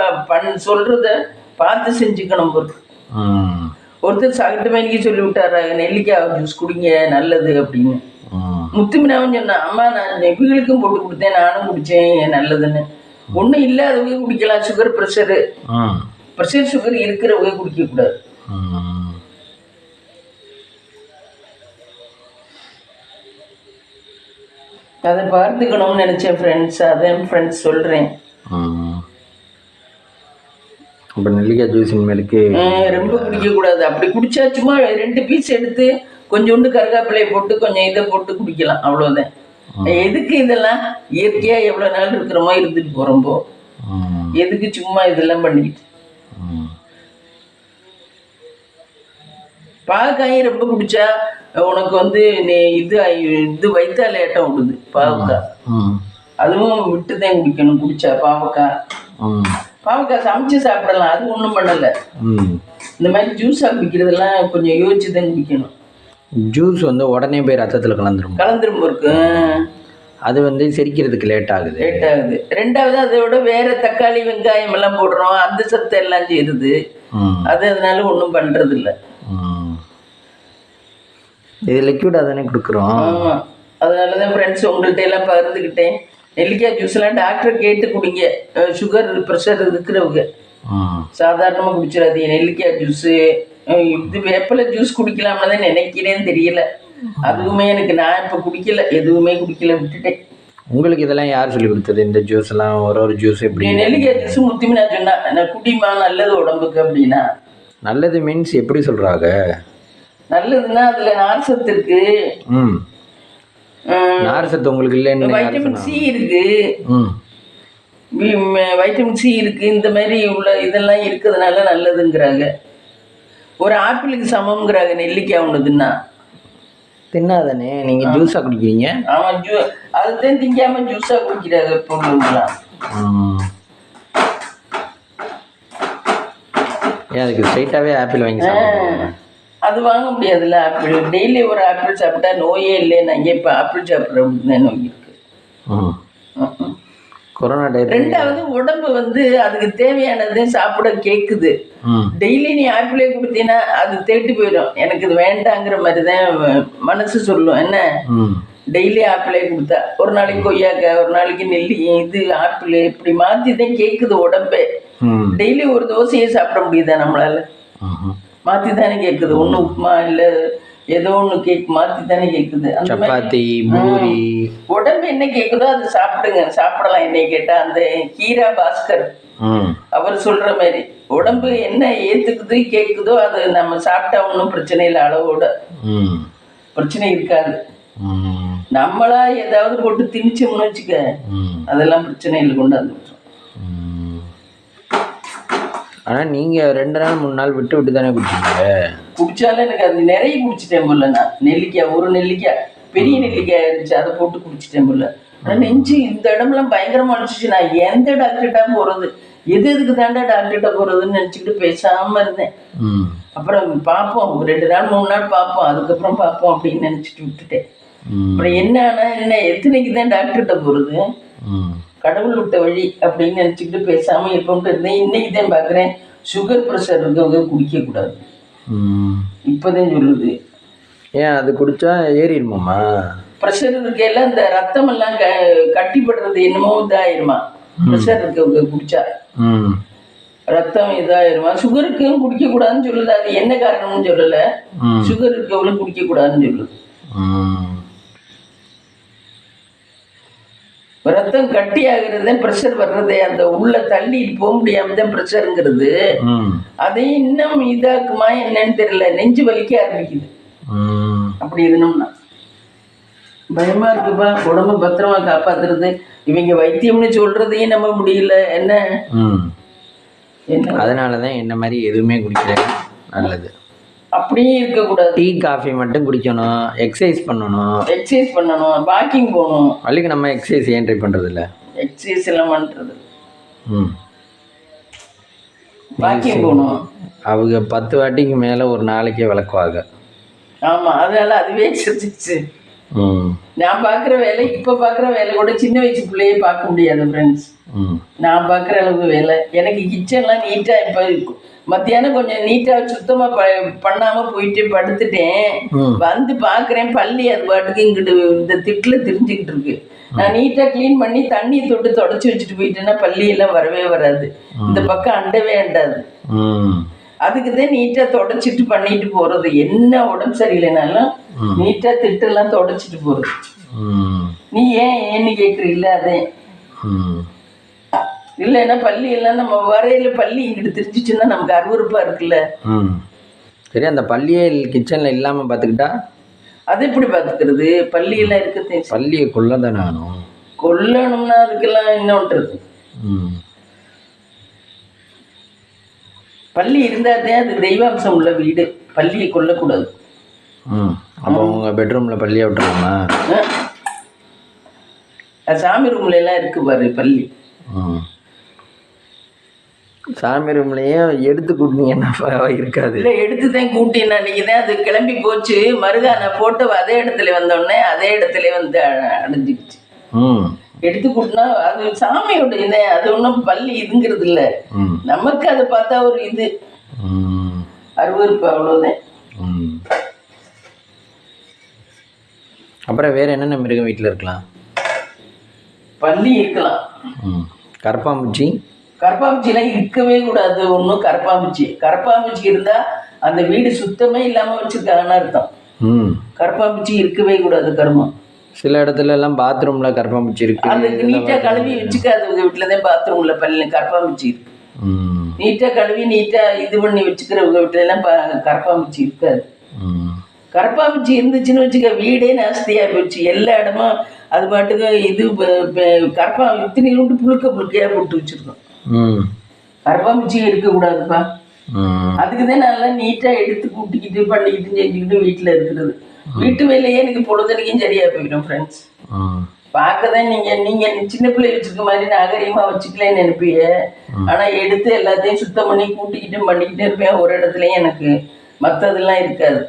சொல்கிறத பார்த்து செஞ்சுக்கணும் பொருள். ஒருத்தர் சகட்டு மேனிக்கு சொல்லி விட்டாடுறாங்க நெல்லிக்காய் ஜூஸ் குடிங்க நல்லது அப்படின்னு. முத்துமினாவும் சொன்னான், அம்மா நான் இவங்களுக்கும் போட்டு கொடுத்தேன், நானும் குடித்தேன் நல்லதுன்னு. ஒன்றும் இல்லாதவங்க குடிக்கலாம், சுகர் ப்ரெஷர் சுகர் இருக்கிறவங்க குடிக்கக்கூடாது. அதை பார்த்துக்கணும்னு நினச்சேன் ஃப்ரெண்ட்ஸ், அதான் ஃப்ரெண்ட்ஸ் சொல்கிறேன். இப்போ நெல்லிக்காய் ஜூஸ் இனிமேலுக்கு ரொம்ப குடிக்கக்கூடாது. அப்படி குடிச்சா சும்மா 2 பீஸ் எடுத்து கொஞ்சோண்டு கருகாப்பிலையை போட்டு கொஞ்சம் இதை போட்டு குடிக்கலாம், அவ்வளோதான். எதுக்கு இதெல்லாம்? இயற்கையாக எவ்வளோ நாள் இருக்கிறோமோ இருந்துட்டு போகிறோம்போ, எதுக்கு சும்மா இதெல்லாம் பண்ணிக்கிட்டு? பாவக்காயும் ரொம்ப குடிச்சா உனக்கு வந்து இது வயிற்றால ஏட்டம் விடுது பாவக்காய். அதுவும் விட்டுதான் குடிக்கணும் குடிச்சா. பாவக்காய் சமைச்சு சாப்பிடலாம், அது ஒன்றும் பண்ணலை. இந்த மாதிரி ஜூஸாக குடிக்கிறதெல்லாம் கொஞ்சம் யோசிச்சு தான் குடிக்கணும். ஜூஸ் வந்து உடனே போய் ரத்தத்தில் கலந்துரும் இருக்கு. அது வந்து செரிக்கிறதுக்கு லேட் ஆகுது. ரெண்டாவது அதை விட வேற தக்காளி வெங்காயம் எல்லாம் போடுறோம், அந்த சத்து எல்லாம் சேருது. அதனால ஒன்றும் பண்றது இல்லை. இது லிக்விடாக தானே கொடுக்குறோம். ஆமாம், அதனால தான் ஃப்ரெண்ட்ஸ் உங்கள்கிட்ட எல்லாம் பகிர்ந்துக்கிட்டேன். நெல்லிக்காய் ஜூஸ்லாம் டாக்டரை கேட்டு குடிங்க, சுகர் ப்ரெஷர் இருக்கிறவங்க. சாதாரணமாக குடிச்சிடாதீங்க நெல்லிக்காய் ஜூஸு. இது வேப்பிலை ஜூஸ் குடிக்கலாம்னு தான் நினைக்கிறேன்னு தெரியல. அதுவுமே எனக்கு நான் இப்போ குடிக்கல, எதுவுமே குடிக்கல, விட்டுட்டேன். உங்களுக்கு இதெல்லாம் யார் சொல்லி கொடுத்தது? இந்த ஜூஸ் எல்லாம் ஒரு ஜூஸ் எப்படி? நெல்லிக்காய் ஜூஸ் முத்துமி நான் சொன்னா, நான் குடிமா நல்லது உடம்புக்கு அப்படின்னா. நல்லது மீன்ஸ் எப்படி சொல்கிறாங்க? நல்லதுன்னா அதில் நார் சத்து இருக்கு. நார் சத்து உங்களுக்கு இல்லைன்னு? வைட்டமின் சி இருக்கு, வைட்டமின் சி இருக்கு. இந்த மாதிரி உள்ள இதெல்லாம் இருக்கிறதுனால நல்லதுங்கிறாங்க. ஒரு ஆப்பிளுக்கு சமம்ங்கிறாங்க நெல்லிக்காய் ஒன்றுதுன்னா. தின்னாதானே நீங்கள் ஜூஸாக குடிக்கிறீங்க? ஆமாம், அதுதான் திங்காமல் ஜூஸாக குடிக்கிறாங்க இப்போ உள்ளவங்களாம். ஏன் அதுக்கு ஸ்ட்ரைட்டாகவே ஆப்பிள் வாங்கி சாப்பிடுங்க? அது வாங்க முடியாதுல்ல. ஆப்பிள் டெய்லி ஒரு ஆப்பிள் சாப்பிட்டா நோயே இல்லைன்னு அங்கே இப்போ ஆப்பிள் சாப்பிட்ற நோய் இருக்கு. Corona time. ரெண்டாவது உடம்பு வந்து அதுக்கு தேவையானதை சாப்பிட கேட்குது. டெய்லி நீ ஆப்பிளே கொடுத்தீங்கன்னா அது தேட்டு போயிடும். எனக்கு இது வேண்டாங்கிற மாதிரி தான் மனசு சொல்லும். என்ன டெய்லி ஆப்பிளே கொடுத்தா, ஒரு நாளைக்கு கொய்யாக்காய், ஒரு நாளைக்கு நெல்லி, இது ஆப்பிள், இப்படி மாற்றி தான் கேட்குது உடம்பே. டெய்லி ஒரு தோசையை சாப்பிட முடியுதா நம்மளால? மாற்றி தானே கேட்குது. ஒன்று உப்புமா இல்லை ஏதோ ஒன்று மாற்றி தானே கேட்குது. அந்த சப்பாத்தி பூரி உடம்பு என்ன கேட்குதோ அதை சாப்பிடுங்க, சாப்பிடலாம். என்னை கேட்டால் அந்த ஹீரா பாஸ்கர் அவர் சொல்கிற மாதிரி உடம்பு என்ன ஏற்றுக்குது கேட்குதோ அது நம்ம சாப்பிட்டா ஒன்றும் பிரச்சனை இல்லை, அளவோட பிரச்சனை இருக்காது. நம்மளா ஏதாவது போட்டு திணிச்சோம்னு வச்சுக்க அதெல்லாம் பிரச்சனை இல்லை, கொண்டாந்து விட்டுரும். ஆனால் நீங்கள் 2 நாள் 3 நாள் விட்டு விட்டு தானே குடிச்சீங்க? குடிச்சாலும் எனக்கு அது நிறைய குடிச்சிட்டேன் போல. நான் நெல்லிக்காய், ஒரு நெல்லிக்காய் பெரிய நெல்லிக்காய் இருந்துச்சு, அதை போட்டு குடிச்சிட்டேன் போல. ஆனால் நெஞ்சு இந்த இடம்லாம் பயங்கரமாக அடிச்சிச்சு. நான் எந்த டாக்டர்கிட்ட போகிறது, எதுக்கு தாண்டா டாக்டர்கிட்ட போகிறதுன்னு நினச்சிக்கிட்டு பேசாமல் இருந்தேன். அப்புறம் பார்ப்போம், 2 நாள் 3 நாள் பார்ப்போம், அதுக்கப்புறம் பார்ப்போம் அப்படின்னு நினச்சிட்டு விட்டுட்டேன். அப்புறம் என்ன ஆனால் என்ன, எத்தனைக்கு தான் டாக்டர்கிட்ட போகிறது, கடவுள் விட்ட வழி அப்படின்னு நினச்சிக்கிட்டு பேசாமல் இருப்போம்ட்டு இருந்தேன். இன்னைக்கு தான் பார்க்குறேன் சுகர் ப்ரெஷர் இருக்கவங்க குடிக்கக்கூடாது இப்போதான் சொல்லுது. ஏன் அது குடித்தா ஏறிடுமாம்மா? ப்ரெஷர் இருக்கையில் இந்த ரத்தமெல்லாம் கட்டிப்படுறது என்னமோ இதாயிருமா, ப்ரெஷர் இருக்கவங்க குடிச்சா ரத்தம் இதாயிருமா. சுகருக்கும் குடிக்கக்கூடாதுன்னு சொல்லுது. அது என்ன காரணம்னு சொல்லலை, சுகர் இருக்கவங்களும் குடிக்கக்கூடாதுன்னு சொல்லுது. ரத்தம் கட்டி ஆகுறது ப்ரெஷர் வர்றது, அந்த உள்ள தள்ளி போக முடியாம தான் ப்ரெஷருங்கிறது. அதை இன்னும் இதாக்குமா என்னன்னு தெரியல, நெஞ்சு வலிக்க ஆரம்பிக்குது. அப்படி இருந்தோம்னா பயமா இருக்குப்பா. உடம்பு பத்திரமா காப்பாத்துறது, இவங்க வைத்தியம்னு சொல்றதையும் நம்ப முடியல. என்ன அதனாலதான் என்ன மாதிரி எதுவுமே குடிக்கல நல்லது. அப்படியே இருக்கக்கூடாது. டீ காஃபி மட்டும் குடிக்கணும், எக்ஸசைஸ் பண்ணணும், வாக்கிங் போகணும். வள்ளிக்கு நம்ம எக்ஸசைஸ் ஏன் ட்ரை பண்ணுறது இல்லை? எக்ஸசைஸ் எல்லாம் பண்ணுறது, வாக்கிங் போகணும். அவங்க 10 வாட்டிக்கு மேலே ஒரு நாளைக்கே விளக்குவாங்க. ஆமாம், அதனால அதுவே எக்ஸசைஸ். நான் பார்க்குற வேலை, இப்போ பார்க்குற வேலை கூட சின்ன வயசு பிள்ளையே பார்க்க முடியாது ஃப்ரெண்ட்ஸ். நான் பார்க்குற அளவுக்கு வேலை எனக்கு கிச்சன்லாம் நீட்டாக இப்போ இருக்கும். மத்தியானம் கொஞ்சம் நீட்டாக சுத்தமாக பண்ணாமல் போயிட்டு படுத்துட்டேன். வந்து பார்க்குறேன் பள்ளி அது பாட்டுக்கு இங்கிட்டு இந்த திட்டில் திரிஞ்சுக்கிட்டு இருக்கு. நான் நீட்டாக க்ளீன் பண்ணி தண்ணி தொட்டு தொடச்சி வச்சுட்டு போயிட்டேன்னா பள்ளியெல்லாம் வரவே வராது, இந்த பக்கம் அண்டவே அண்டாது. அதுக்கு தான் நீட்டாக தொடச்சிட்டு பண்ணிட்டு போகிறது. என்ன உடம்பு சரியில்லைனாலும் நீட்டாக திட்டெல்லாம் தொடச்சிட்டு போகிறது. நீ ஏன்னு கேட்குறீல்ல, அதே இல்லைன்னா பள்ளி எல்லாம் நம்ம வரையில பள்ளி இங்கிட்டு தெரிஞ்சிச்சுன்னா நமக்கு அருவருப்பாக இருக்குல்ல. சரி, அந்த பள்ளியே கிச்சனில் இல்லாமல் பார்த்துக்கிட்டா அது எப்படி பார்த்துக்கிறது? பள்ளியெல்லாம் இருக்குது, பள்ளியை கொல்லதானே ஆகணும். கொல்லணும்னா அதுக்கெல்லாம் இன்னொன்றது, பள்ளி இருந்தாதே அது தெய்வாம்சம் உள்ள வீடு. பள்ளியை கொல்லக்கூடாது. அப்போ உங்கள் பெட்ரூமில் பள்ளியை விட்டுருமா? சாமி ரூம்ல எல்லாம் இருக்கு பாரு பள்ளி. சாமி ரூம்லையும் எடுத்து கூட்டினீங்கன்னா இருக்காது. இல்லை, எடுத்து தான் கூட்டினா அன்றைக்கி தான் அது கிளம்பி போச்சு. மறுகா நான் போட்டோ அதே இடத்துல வந்தோடனே அதே இடத்துல வந்து அடைஞ்சிக்கிச்சு. எடுத்து கூட்டினா அது சாமியோட இது, அது ஒன்றும் பள்ளி இதுங்கிறது இல்லை. நமக்கு அதை பார்த்தா ஒரு இது அருவருப்பு, அவ்வளோதான். அப்புறம் வேற என்னென்ன மிருகம் வீட்டில் இருக்கலாம்? பள்ளி இருக்கலாம். கரப்பாம்பூச்சிலாம் இருக்கவே கூடாது. ஒன்றும் கரப்பாம்பூச்சி இருந்தால் அந்த வீடு சுத்தமே இல்லாமல் வச்சுருக்காங்கன்னு அர்த்தம். கரப்பாம்பூச்சி இருக்கவே கூடாது. கர்மம். சில இடத்துல எல்லாம் பாத்ரூம்ல கரப்பாம்பூச்சி இருக்கு, அதுக்கு நீட்டாக கழுவி வச்சுக்காது. உங்கள் வீட்டில் தான் பாத்ரூமில் பள்ளி கரப்பாம்பூச்சி இருக்கு. நீட்டாக கழுவி நீட்டாக இது பண்ணி வச்சுக்கிறவங்க வீட்டில எல்லாம் கரப்பாம்பூச்சி இருக்காது. கரப்பாம்பூச்சி இருந்துச்சுன்னு வச்சுக்க வீடே நாஸ்தியாக போச்சு. எல்லா இடமும் அது பாட்டுக்கு இது இத்தனை புழுக்கையாக போட்டு வச்சுருக்கோம். கரப்பாம்பூச்சி இருக்கக்கூடாதுப்பா. அதுக்கு தான் நல்லா நீட்டாக எடுத்து கூட்டிக்கிட்டு பண்ணிக்கிட்டு செஞ்சுக்கிட்டு வீட்டில் இருக்கிறது. வீட்டு வேலையே எனக்கு பொழுதுனைக்கும் சரியாக போயிடும் ஃப்ரெண்ட்ஸ். பார்க்க தான் நீங்கள் சின்ன பிள்ளை வச்சுருக்க மாதிரி நாகரீகமாக வச்சுக்கலன்னு நினைப்பீங்க. ஆனால் எடுத்து எல்லாத்தையும் சுத்தம் பண்ணி கூட்டிக்கிட்டும் பண்ணிக்கிட்டே இருப்பேன். ஒரு இடத்துலையும் எனக்கு மற்றதெல்லாம் இருக்காது.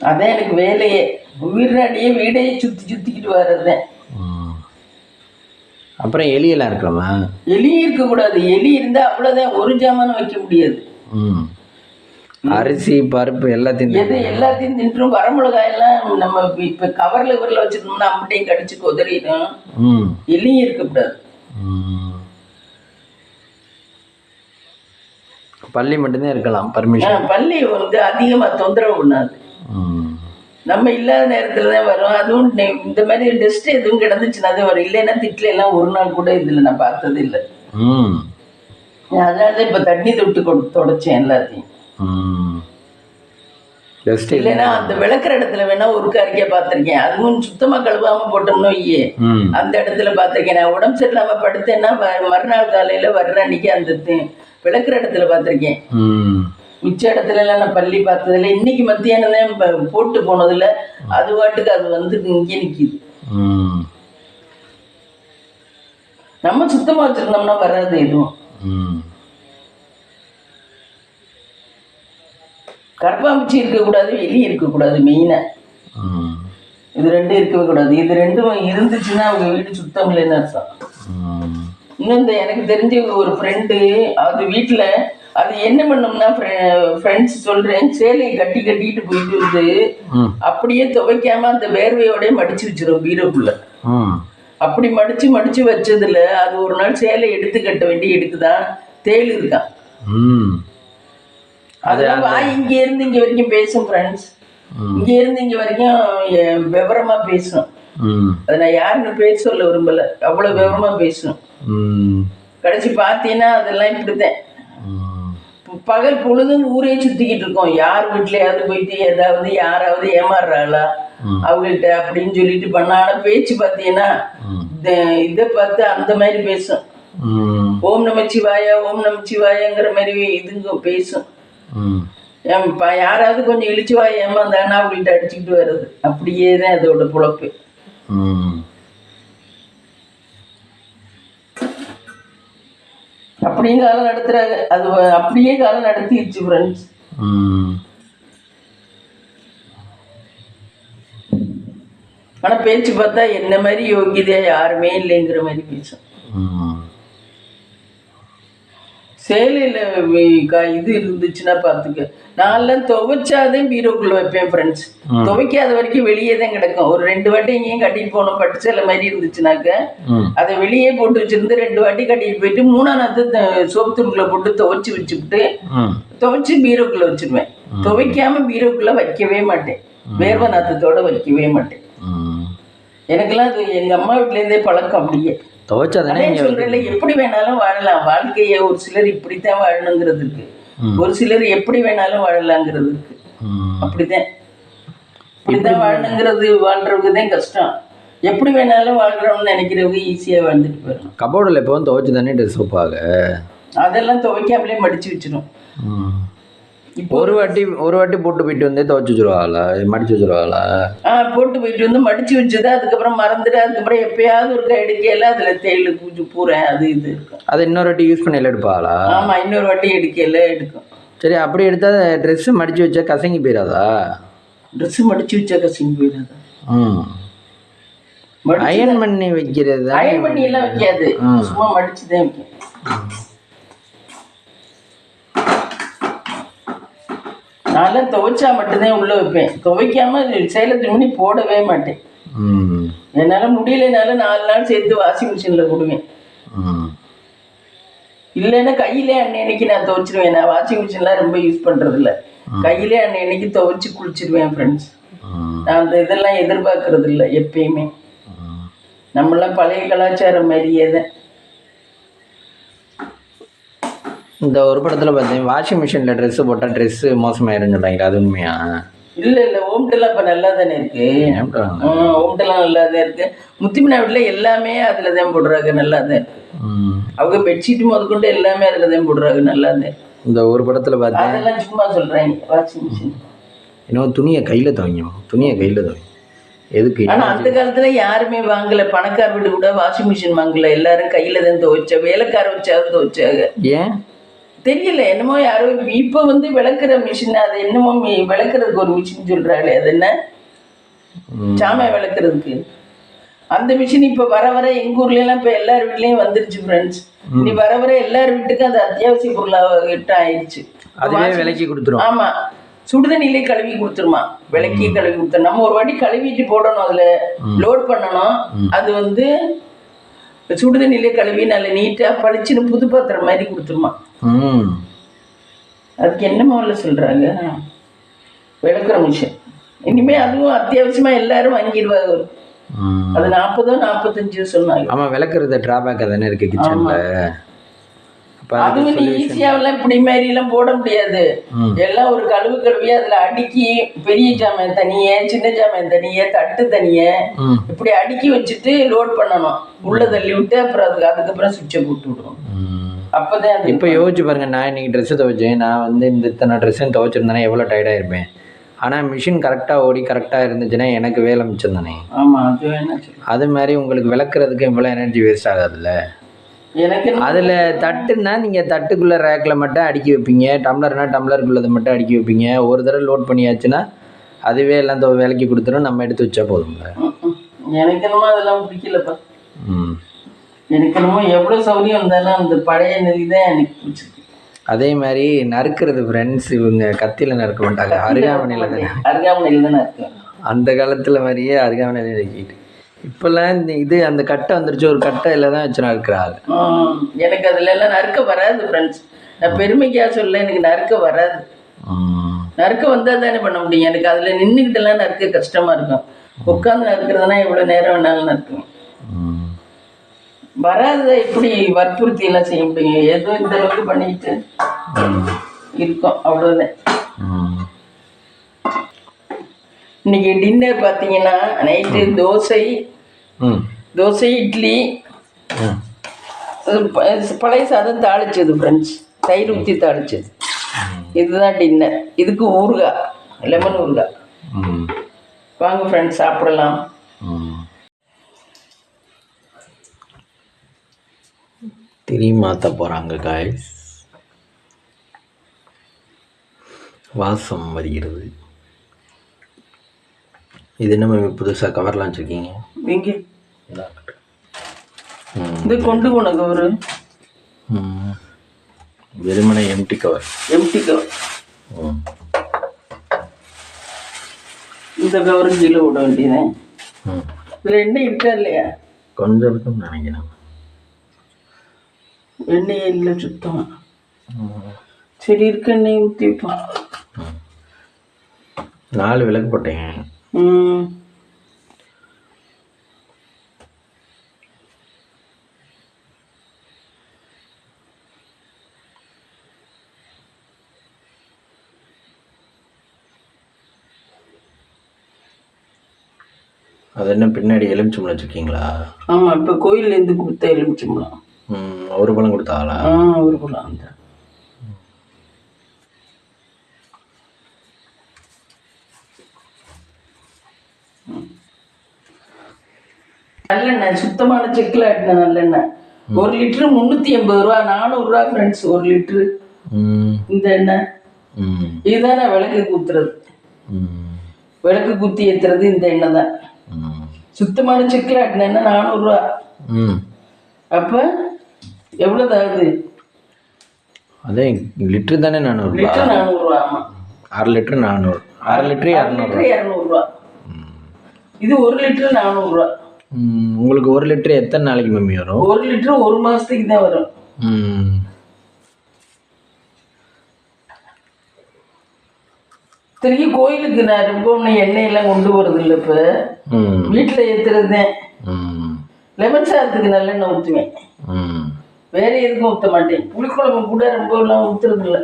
அதான் எனக்கு வேலையே. வீடாடியே வீடையே சுற்றிக்கிட்டு வர்றதுதான். அப்புறம் எலியெல்லாம் இருக்கலாமா? எலி இருக்கக்கூடாது. எலி இருந்தால் அவ்வளோதான், ஒரு ஜாமானும் வைக்க முடியாது. அரிசி பருப்பு எல்லாத்தையும் தின்றும். வரமிளகாயெல்லாம் நம்ம இப்போ கவரில் வச்சுருந்தோம்னா அம்மட்டையும் கடிச்சு கொதறிடும். எலியும் இருக்கக்கூடாது. பள்ளி மட்டும்தான் இருக்கலாம் பர்மிஷன். பள்ளி வந்து அதிகமாக தொந்தரவு பண்ணாது. நம்ம இல்லாத நேரத்தில் தான் வரும். அதுவும் இந்த மாதிரி டெஸ்ட் எதுவும் கிடந்துச்சுன்னா தான் வரும். இல்லைன்னா திட்டில எல்லாம் ஒரு நாள் கூட இதில் நான் பார்த்தது இல்லை. அதனால தான் இப்போ தண்ணி தொட்டு தொடச்சேன் எல்லாத்தையும். இல்லைன்னா அந்த விளக்குற இடத்துல வேணா ஒரு கறிக்கை பார்த்துருக்கேன். அதுவும் சுத்தமாக கழுவாமல் போட்டோம்னோ ஐயே அந்த இடத்துல பார்த்துருக்கேன். நான் உடம்பு சரியில்லாமல் படுத்தேன்னா மறுநாள் காலையில் வர்ற அன்னைக்கு அந்த விளக்குற இடத்துல பார்த்துருக்கேன். மிச்ச இடத்துல எல்லாம் நான் பள்ளி பார்த்ததில்ல. இன்னைக்கு மத்தியானம் தான் போட்டு போனதுல அது பாட்டுக்கு அது வந்து இங்கே நிற்கிது. நம்ம சுத்தமாக வச்சிருந்தோம்னா வராது எதுவும். கரப்பாம்பூச்சி இருக்கக்கூடாது, வெளியே இருக்கக்கூடாது. மெயினாக இது ரெண்டும் இருக்கவே கூடாது. இது ரெண்டும் இருந்துச்சுன்னா அவங்க வீடு சுத்தம் இல்லைன்னு அர்த்தம். இன்னும் இந்த எனக்கு தெரிஞ்ச ஒரு ஃப்ரெண்டு அது வீட்டில் அது என்ன பண்ணோம்னா ஃப்ரெண்ட்ஸ் சொல்கிறேன், சேலையை கட்டிட்டு போயிட்டு வந்து அப்படியே துவைக்காம அந்த வேர்வையோடய மடிச்சு வச்சிரும் பீரோக்குள்ள. அப்படி மடிச்சு வச்சதுல அது ஒரு நாள் சேலை எடுத்து கட்ட வேண்டி எடுக்குதான் தேள் இருக்கான். அதெல்லாம் வாய் இங்க இருந்து இங்க வரைக்கும் பேசும் ஃப்ரெண்ட்ஸ். இங்க இருந்து இங்க வரைக்கும் விவரமா பேசும். அதை நான் யாருன்னு பேச சொல்ல விரும்பல, அவ்வளவு விவரமா பேசும். கடைசி பார்த்தீங்கன்னா அதெல்லாம் இப்படித்தான். பகல் பொழுதும் ஊரே சுத்திக்கிட்டு இருக்கோம். யார் வீட்லயாவது போயிட்டு ஏதாவது யாராவது ஏமாறுறாளா அவங்கள்ட்ட அப்படின்னு சொல்லிட்டு பண்ணான பேச்சு பார்த்தீங்கன்னா இதை பார்த்து அந்த மாதிரி பேசும். ஓம் நமச்சிவாயா ஓம் நமச்சிவாயாங்கிற மாதிரி இதுங்க பேசும். யாராவது கொஞ்சம் இழிச்சுவாய் ஏமாந்தாங்கன்னா அவங்கள்ட்ட அடிச்சுக்கிட்டு வர்றது. அப்படியே தான் அதோட பொழப்பு. அப்படியே காலம் நடத்துறாங்க. அது அப்படியே காலம் நடத்திடுச்சு ஃப்ரெண்ட்ஸ். ஆனா பேச்சு பார்த்தா என்ன மாதிரி யோகியதையா யாருமே இல்லைங்கிற மாதிரி பேசும். சேலையில இது இருந்துச்சுன்னா பாத்துக்க, நான்லாம் துவைச்சாதே பீரோக்குள்ள வைப்பேன் ஃப்ரெண்ட்ஸ். துவைக்காத வரைக்கும் வெளியே தான் கிடக்கும். ஒரு 2 வாட்டி எங்கேயும் கட்டிட்டு போகணும் பட்டு சேலை மாதிரி இருந்துச்சுனாக்க அதை வெளியே போட்டு வச்சிருந்து 2 வாட்டி கட்டிட்டு போயிட்டு 3ஆவது சோப்புத்தூளுக்குள்ள போட்டு துவைச்சு வச்சுக்கிட்டு துவைச்சு பீரோக்குள்ள வச்சிருவேன். துவைக்காம பீரோக்குள்ள வைக்கவே மாட்டேன். வேர்வை நாத்தத்தோட வைக்கவே மாட்டேன். எனக்கெல்லாம் அது எங்க அம்மா வீட்டுல இருந்தே பழக்கம். அப்படியே துவைச்சாதானே சொல்றேன். எப்படி வேணாலும் வாழலாம் வாழ்க்கைய. ஒரு சிலர் இப்படித்தான் வாழணுங்கிறது இருக்கு, ஒரு சிலர் எப்படி வேணாலும் வாழலாங்கிறது இருக்கு. அப்படித்தான் இப்படித்தான் வாழணுங்கிறது வாழ்றவங்கதான் கஷ்டம். எப்படி வேணாலும் வாழ்றோம்னு நினைக்கிறவங்க ஈஸியா வாழ்ந்துட்டு போயிடும். கபோர்டில் எப்போ துவைச்சு தானே ட்ரெஸ் வைப்பாங்க. அதெல்லாம் துவைக்காமலே மடிச்சு வச்சிடும். ஒரு வாட்டி போட்டு போயிட்டு வந்து துவைச்சு வச்சுருவாங்களா மடிச்சு வச்சுருவாங்களா? போட்டு போயிட்டு வந்து மடிச்சு வச்சுதான் அதுக்கப்புறம் மறந்துட்டு அதுக்கப்புறம் எப்பயாவது ஒரு எடுக்கையில அதுல தேயிலை பூஜை பூரேன் அது இது இருக்கும். அதை இன்னொரு வாட்டி யூஸ் பண்ணி எடுப்பாங்களா? ஆமா, இன்னொரு வாட்டி எடுக்கையில எடுக்கும். சரி, அப்படி எடுத்தா ட்ரெஸ் மடிச்சு வச்சா கசங்கி போயிடாதா? ட்ரெஸ் மடிச்சு வச்சா கசங்கி போயிடாதா? அயன் பண்ணி வைக்கிறது. அயன் பண்ணி எல்லாம் வைக்காது, சும்மா மடிச்சுதான் வைக்கும். நான்லாம் துவைச்சா மட்டும்தான் உள்ள வைப்பேன். துவைக்காம சேலை துணி போடவே மாட்டேன். என்னால முடியலனால 4 நாள் சேர்த்து வாஷிங் மிஷின்ல போடுவேன். இல்லைன்னா கையிலே அன்னைக்கு நான் துவைச்சிருவேன். நான் வாஷிங் மிஷின்லாம் ரொம்ப யூஸ் பண்றது இல்லை. கையிலே அன்னைக்கு துவைச்சு குளிச்சிருவேன் ஃப்ரெண்ட்ஸ். நான் அந்த இதெல்லாம் எதிர்பார்க்கறது இல்லை எப்பயுமே. நம்மளாம் பழைய கலாச்சாரம் மாதிரியே தான். இந்த ஒரு படத்தில் பார்த்தேன், வாஷிங் மிஷினில் ட்ரெஸ்ஸு போட்டால் ட்ரெஸ்ஸு மோசமாயிருன்னு சொல்கிறாங்களா, அது உண்மையா? இல்லை ஓம்டெல்லாம் இப்போ நல்லா தானே இருக்கு. ஓம்டெல்லாம் நல்லா தான் இருக்கு. முத்திமனா வீட்டில் எல்லாமே அதில் தான் போடுறாங்க, நல்லா தான் இருக்கு. அவங்க பெட்ஷீட் முதற்கொண்டு எல்லாமே அதில் தான் போடுறாங்க, நல்லா தான் இருக்கு. இந்த ஒரு படத்தில் பார்த்தேன். அதெல்லாம் சும்மா சொல்கிறேன். வாஷிங் மிஷின் இன்னும் துணியை கையில் துவைக்கும் எதுக்கு? ஆனால் அந்த காலத்தில் யாருமே வாங்கலை. பணக்கார வீடு கூட வாஷிங் மிஷின் வாங்கலை. எல்லாரும் கையில் தான் துவைச்சா. வேலைக்கார வச்சாவது துவைச்சாங்க. ஏன் தெரியல, என்னமோ யாரோ இப்போ வந்து விளக்குற மிஷின், அது என்னமோ விளக்குறதுக்கு ஒரு மிஷின் சொல்றாங்களே, அது என்ன சாமான் விளக்குறதுக்கு அந்த மிஷின் இப்போ வர எங்க ஊர்ல எல்லாம் இப்போ எல்லார் வீட்லயும் வந்துருச்சு ஃப்ரெண்ட்ஸ். நீ வர எல்லார் வீட்டுக்கும் அது அத்தியாவசிய பொருளாக ஆயிடுச்சு. அதுவே விலைக்கு கொடுத்துரும். ஆமா, சுடுதண்ணிலே கழுவி கொடுத்துருமா, விளக்கி கழுவி கொடுத்துரும். நம்ம ஒரு வாட்டி கழுவிட்டு போடணும், அதுல லோட் பண்ணணும். அது வந்து சுடுதண்ணிலே கழுவி நல்ல நீட்டா பளிச்சுன்னு புது பாத்திரம் மாதிரி கொடுத்துருமா. அதுக்கு என்ன முதல்ல சொல்கிறாங்க, விளக்குற மிஷின். இனிமேல் அதுவும் அத்தியாவசியமாக எல்லாரும் வாங்கிடுவாங்க. அது 40 45 சொன்னாங்க. ஆமாம், விளக்குறது ட்ராபேக்காக தானே இருக்குது கிச்சனில். அதுவும் ஈஸியாவெல்லாம் இப்படி மாதிரிலாம் போட முடியாது. எல்லாம் ஒரு கழுவி அதில் அடுக்கி பெரிய ஜாமான் தனியே, சின்ன ஜாமான் தனியே, தட்டு தனியே இப்படி அடுக்கி வச்சுட்டு லோட் பண்ணணும். உள்ள தள்ளி விட்டு அப்புறம் அதுக்கப்புறம் சுவிட்சை போட்டு விடுவோம். அப்போதான் இப்போ யோசிச்சு பாருங்க, நான் இன்னைக்கு ட்ரெஸ்ஸு துவைச்சேன். நான் வந்து இந்த இத்தனை ட்ரெஸ்ஸும் துவைச்சிருந்தேன்னா எவ்வளோ டயர்டாக இருப்பேன். ஆனால் மிஷின் கரெக்டாக ஓடி கரெக்டாக இருந்துச்சுன்னா எனக்கு வேலை மிச்சம் தானே. ஆமாம், அது வேணா. அது மாதிரி உங்களுக்கு விளக்குறதுக்கு இவ்வளோ எனர்ஜி வேஸ்ட் ஆகாதுல்ல. எனக்கு அதில் தட்டுன்னா நீங்கள் தட்டுக்குள்ளே ரேக்கில் மட்டும் அடுக்கி வைப்பீங்க, டம்ளர்னா டம்ளருக்குள்ளதை மட்டும் அடுக்கி வைப்பீங்க. ஒரு தடவை லோட் பண்ணியாச்சுன்னா அதுவே எல்லாம் விலைக்கு கொடுத்துரும், நம்ம எடுத்து வச்சா போதும்ல. எனக்கு என்னமோ அதெல்லாம் பிடிக்கலப்பா. எனக்கு என்னமோ எவ்வளோ சௌகரியம் இருந்தாலும் அந்த பழைய நெறி தான் எனக்கு பிடிச்சிருக்கு. அதே மாதிரி நறுக்கிறது ஃப்ரெண்ட்ஸ், இவங்க கத்தியில் நறுக்க மாட்டாங்க, அருகாமனையில் தானே. அருகாமனையில் தானே நறுக்குவேன். அந்த காலத்தில் மாதிரியே அருகாமனையில் நறுக்கிட்டு இப்போல்லாம் இந்த இது அந்த கட்டை வந்துருச்சு, ஒரு கட்டை இல்லை தான் வச்சு நறுக்கிறாங்க. எனக்கு அதில் எல்லாம் நறுக்க வராது ஃப்ரெண்ட்ஸ். நான் பெருமைக்காக சொல்ல, எனக்கு நறுக்க வராது. நறுக்க வந்தால் தானே பண்ண முடியும். எனக்கு அதில் நின்றுக்கிட்டெல்லாம் நறுக்க கஷ்டமாக இருக்கும். உட்காந்து நறுக்கிறதுனா எவ்வளோ நேரம் வேணாலும் நறுக்குவேன். வராத எப்படி வற்புறுத்தி எல்லாம் செய்ய முடியும். ஏதோ இந்த அளவுக்கு பண்ணிட்டு இருக்கோம், அவ்வளோதான். இன்னைக்கு டின்னர் பார்த்தீங்கன்னா நைட்டு தோசை இட்லி, பழைய சாதம் தாளிச்சது ஃப்ரெண்ட்ஸ், தயிர் ஊற்றி தாளிச்சது. இதுதான் டின்னர். இதுக்கு ஊறுகாய், லெமன் ஊறுகாய். வாங்க ஃப்ரெண்ட்ஸ் சாப்பிடலாம். திரி மாற்ற போகிறாங்க காய்ஸ், வாசம் வருகிறது. இது என்ன புதுசாக கவர்லாம் வச்சுருக்கீங்க? இங்கே இது கொண்டு போன கவர், வெறுமனை எம்டி கவர். இந்த கவரும் கீழே விட வேண்டியதேன். இதில் எண்ணெய் இருக்கா இல்லையா? கொஞ்சம் இருக்குன்னு நினைக்கிறேன். எண்ணெய் இல்லை சுத்தமாக. சரி, இருக்க எண்ணெய் ஊற்றி வைப்போம். 4 விளக்கு போட்டேங்க. அது என்ன பின்னாடி எலுமிச்சம்பழம் வச்சுருக்கீங்களா? ஆமாம், இப்போ கோயிலேருந்து கொடுத்த எலுமிச்சம்பழம். ஒரு பழம் கொடுத்தாங்களா? ஒரு பழம். அந்த நல்லெண்ணெய், சுத்தமான செக்கில் ஆட்டின நல்லெண்ணெய். 1 லிட்டரு 380 ரூபா, 400 ரூபா ஃப்ரெண்ட்ஸ் 1 லிட்டரு. இந்த எண்ணெய் இதுதான் நான் விளக்கு குத்துறது, விளக்கு குத்தி ஏற்றுறது இந்த எண்ணெய் தான். சுத்தமான செக்கில் ஆட்டின எண்ணெய் 400 ரூபா. அப்போ எவ்வளோதாகுது? அதே லிட்டரு தானே 400 ரூபா. லிட்டரு 400 ரூபா. ஆமாம், 1/2 லிட்டரு 400, 1/2 லிட்டரு 200 ரூபா. இது 1 லிட்டரு 400 ரூபா. உங்களுக்கு 1 லிட்டரு எத்தனை நாளைக்கு மம்மி வரும்? 1 லிட்டரு 1 மாதத்துக்கு தான் வரும். திரும்பி கோயிலுக்கு நான் ரொம்ப எண்ணெயெல்லாம் கொண்டு போகிறது இல்லை. இப்போ வீட்டில் ஏற்றுறதுதான். லெமன் சாதத்துக்கு நல்லெண்ணெய் ஊற்றுவேன், வேற எதுக்கும் ஊற்ற மாட்டேன். புளிக்குழம்பு கூட ரொம்ப எல்லாம் ஊற்றுறது இல்லை.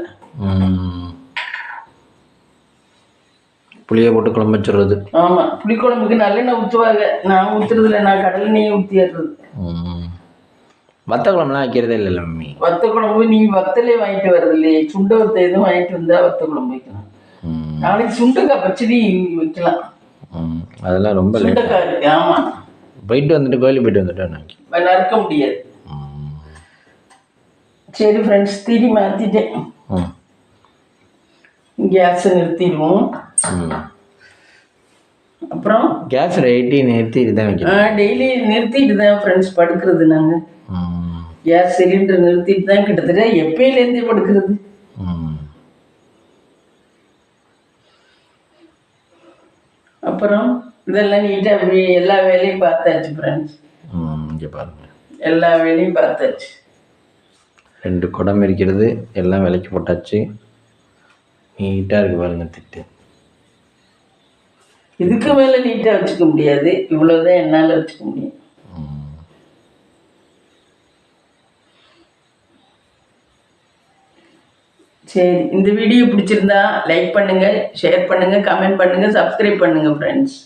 புளியை போட்டு குழம்பு வச்சுடுறது. ஆமாம், புளிக்குழம்புக்கு நல்லெண்ணெய் ஊற்றுவாங்க, நான் ஊற்றுறது இல்லை. நான் கடல் எண்ணெயை ஊற்றிடுறது. வத்த குழம்புலாம் வைக்கிறதே இல்லை மம்மி. வத்த குழம்பு நீ வத்தலே வாங்கிட்டு வர்றது இல்லையே. சுண்டை வத்த எதுவும் வாங்கிட்டு வந்தா வத்த குழம்பு வைக்கலாம். நாளைக்கு சுண்டக்காய் பச்சடி வைக்கலாம். அதெல்லாம் ரொம்ப சுண்டக்காய் இருக்கு. ஆமாம், போயிட்டு வந்துட்டு கோயிலுக்கு போயிட்டு வந்துட்டேன், நறுக்க முடியாது. சரி ஃப்ரெண்ட்ஸ், திரி மாற்றிட்டேன். கேஸை நிறுத்திடுவோம். அப்புறம் கேஸ் ரைட்டி நிறுத்திட்டு தான் வைக்கிறோம். டெய்லி நிறுத்திட்டு தான் ஃப்ரெண்ட்ஸ் படுக்கிறது. நாங்கள் கேஸ் சிலிண்டர் நிறுத்திட்டு தான் கிட்டத்தட்ட எப்பயிலேருந்தே படுக்கிறது. அப்புறம் இதெல்லாம் நீட்டாக எல்லா வேலையும் பார்த்தாச்சு ஃப்ரெண்ட்ஸ். இங்கே பாருங்க, எல்லா வேலையும் பார்த்தாச்சு. 2 குடம் இருக்கிறது, எல்லாம் விலைக்கு போட்டாச்சு. நீட்டாக இருக்குது பாருங்க திட்டு. இதுக்கு மேலே நீட்டாக வச்சுக்க முடியாது, இவ்வளோதான் என்னால் வச்சுக்க முடியும். சரி, இந்த வீடியோ பிடிச்சிருந்தா லைக் பண்ணுங்கள், ஷேர் பண்ணுங்கள், கமெண்ட் பண்ணுங்கள், சப்ஸ்கிரைப் பண்ணுங்கள் ஃப்ரெண்ட்ஸ்.